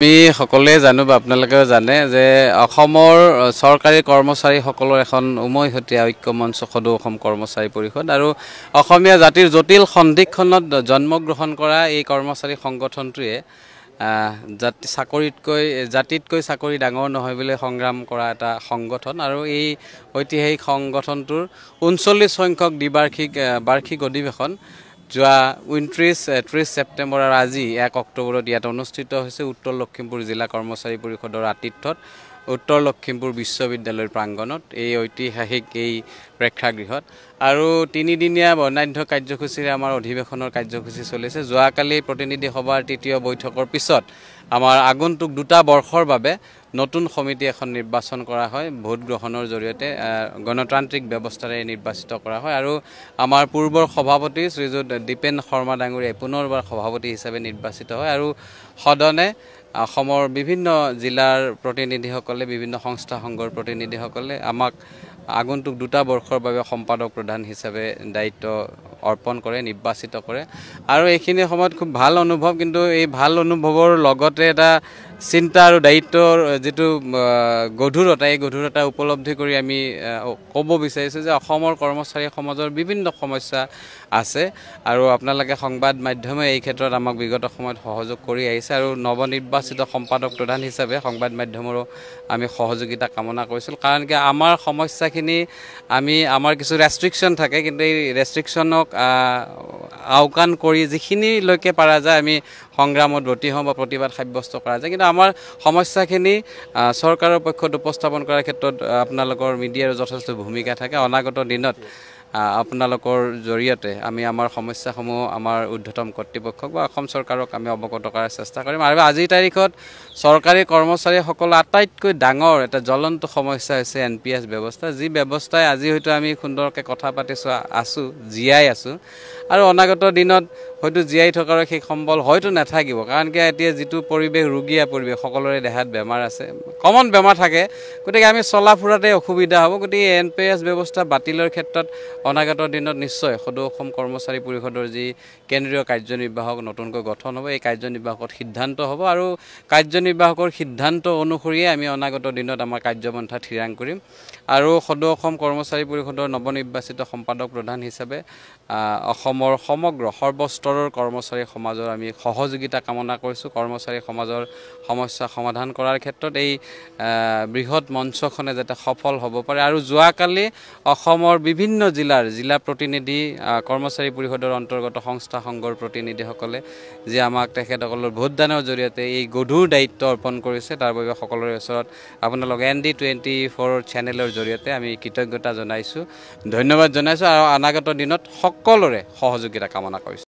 আমি সকলোৱে জানো বা আপোনালোকেও জানে যে অসমৰ চৰকাৰী কৰ্মচাৰীসকলৰ এখন উমৈহতীয়া ঐক্য মঞ্চ সদৌ অসম কৰ্মচাৰী পৰিষদ আৰু অসমীয়া জাতিৰ জটিল সন্ধিক্ষণত জন্মগ্ৰহণ কৰা এই কৰ্মচাৰী সংগঠনটোৱে জাতিতকৈ চাকৰি ডাঙৰ নহয় বুলি সংগ্ৰাম কৰা এটা সংগঠন আৰু এই ঐতিহাসিক সংগঠনটোৰ ৩৯ সংখ্যক বাৰ্ষিক অধিৱেশন যোৱা ৩০ ছেপ্টেম্বৰ আৰু আজি ১ অক্টোবৰত ইয়াত অনুষ্ঠিত হৈছে উত্তৰ লখিমপুৰ জিলা কৰ্মচাৰী পৰিষদৰ আতিথ্যত উত্তৰ লখিমপুৰ বিশ্ববিদ্যালয়ৰ প্ৰাংগণত এই ঐতিহাসিক এই প্ৰেক্ষাগৃহত আৰু তিনিদিনীয়া বৰ্ণাঢ্য কাৰ্যসূচীৰে আমাৰ অধিৱেশনৰ কাৰ্যসূচী চলিছে। যোৱাকালি প্ৰতিনিধি সভাৰ তৃতীয় বৈঠকৰ পিছত আমাৰ আগন্তুক ২টা বৰ্ষৰ বাবে নতুন সমিতি এখন নিৰ্বাচন কৰা হয়, ভোট গ্ৰহণৰ জৰিয়তে গণতান্ত্ৰিক ব্যৱস্থাৰে নিৰ্বাচিত কৰা হয় আৰু আমাৰ পূৰ্বৰ সভাপতি শ্ৰীযুত দীপেন শৰ্মা ডাঙৰীয়াই পুনৰবাৰ সভাপতি হিচাপে নিৰ্বাচিত হয় আৰু সদনে অসমৰ বিভিন্ন জিলাৰ প্ৰতিনিধিসকলে বিভিন্ন সংস্থা সংঘৰ প্ৰতিনিধিসকলে আমাক আগন্তুক ২টা বৰ্ষৰ বাবে সম্পাদক প্ৰধান হিচাপে দায়িত্ব অৰ্পণ কৰে, নিৰ্বাচিত কৰে আৰু এইখিনি সময়ত খুব ভাল অনুভৱ। কিন্তু এই ভাল অনুভৱৰ লগতে এটা চিন্তা আৰু দায়িত্বৰ যিটো গধুৰতা, এই গধুৰতা উপলব্ধি কৰি আমি ক'ব বিচাৰিছোঁ যে অসমৰ কৰ্মচাৰী সমাজৰ বিভিন্ন সমস্যা আছে আৰু আপোনালোকে সংবাদ মাধ্যমে এই ক্ষেত্ৰত আমাক বিগত সময়ত সহযোগ কৰি আহিছে আৰু নৱনিৰ্বাচিত সম্পাদক প্ৰধান হিচাপে সংবাদ মাধ্যমৰো আমি সহযোগিতা কামনা কৰিছিলোঁ। কাৰণ কি আমাৰ সমস্যাখিনি আমাৰ কিছু ৰেষ্ট্ৰিকশ্যন থাকে, কিন্তু এই ৰেষ্ট্ৰিকশ্যনক আওকাণ কৰি যিখিনিলৈকে পৰা যায় আমি সংগ্ৰামত ব্ৰতী হওঁ বা প্ৰতিবাদ সাব্যস্ত কৰা যায়। কিন্তু আমাৰ সমস্যাখিনি চৰকাৰৰ পক্ষত উপস্থাপন কৰাৰ ক্ষেত্ৰত আপোনালোকৰ মিডিয়াৰ যথেষ্ট ভূমিকা থাকে। অনাগত দিনত আপোনালোকৰ জৰিয়তে আমি আমাৰ সমস্যাসমূহ আমাৰ ঊৰ্ধ্বতম কৰ্তৃপক্ষক বা অসম চৰকাৰক আমি অৱগত কৰাৰ চেষ্টা কৰিম। আৰু আজিৰ তাৰিখত চৰকাৰী কৰ্মচাৰীসকলৰ আটাইতকৈ ডাঙৰ এটা জ্বলন্ত সমস্যা হৈছে NPS ব্যৱস্থা, যি ব্যৱস্থাই আজি হয়তো আমি সুন্দৰকৈ কথা পাতিছোঁ জীয়াই আছোঁ আৰু অনাগত দিনত হয়তো জীয়াই থকাৰ সেই সম্বল হয়তো নাথাকিব। কাৰণ কি এতিয়া যিটো পৰিৱেশ, ৰোগীয়া পৰিৱেশ, সকলোৰে দেহাত বেমাৰ আছে, কমন বেমাৰ থাকে, গতিকে আমি চলা ফুৰাতে অসুবিধা হ'ব। গতিকে NPS ব্যৱস্থা বাতিলৰ ক্ষেত্ৰত অনাগত দিনত নিশ্চয় সদৌ অসম কৰ্মচাৰী পৰিষদৰ যি কেন্দ্ৰীয় কাৰ্যনিৰ্বাহক নতুনকৈ গঠন হ'ব, এই কাৰ্যনিৰ্বাহকত সিদ্ধান্ত হ'ব আৰু কাৰ্যনিৰ্বাহকৰ সিদ্ধান্ত অনুসৰিয়ে আমি অনাগত দিনত আমাৰ কাৰ্যপন্থা থিৰাং কৰিম আৰু সদৌ অসম কৰ্মচাৰী পৰিষদৰ নৱনিৰ্বাচিত সম্পাদক প্ৰধান হিচাপে অসমৰ সমগ্ৰ সৰ্বস্তৰৰ কৰ্মচাৰী সমাজৰ আমি সহযোগিতা কামনা কৰিছোঁ। কৰ্মচাৰী সমাজৰ সমস্যা সমাধান কৰাৰ ক্ষেত্ৰত এই বৃহৎ মঞ্চখনে যাতে সফল হ'ব পাৰে আৰু যোৱাকালি অসমৰ বিভিন্ন জিলা প্ৰতিনিধি, কৰ্মচাৰী পৰিষদৰ অন্তৰ্গত সংস্থা সংঘৰ প্ৰতিনিধিসকলে যি আমাক তেখেতসকলৰ ভোটদানৰ জৰিয়তে এই গধুৰ দায়িত্ব অৰ্পণ কৰিছে, তাৰ বাবে সকলোৰে ওচৰত আপোনালোক ND24 চেনেলৰ জৰিয়তে আমি কৃতজ্ঞতা জনাইছোঁ, ধন্যবাদ জনাইছোঁ আৰু অনাগত দিনত সকলোৰে সহযোগিতা কামনা কৰিছোঁ।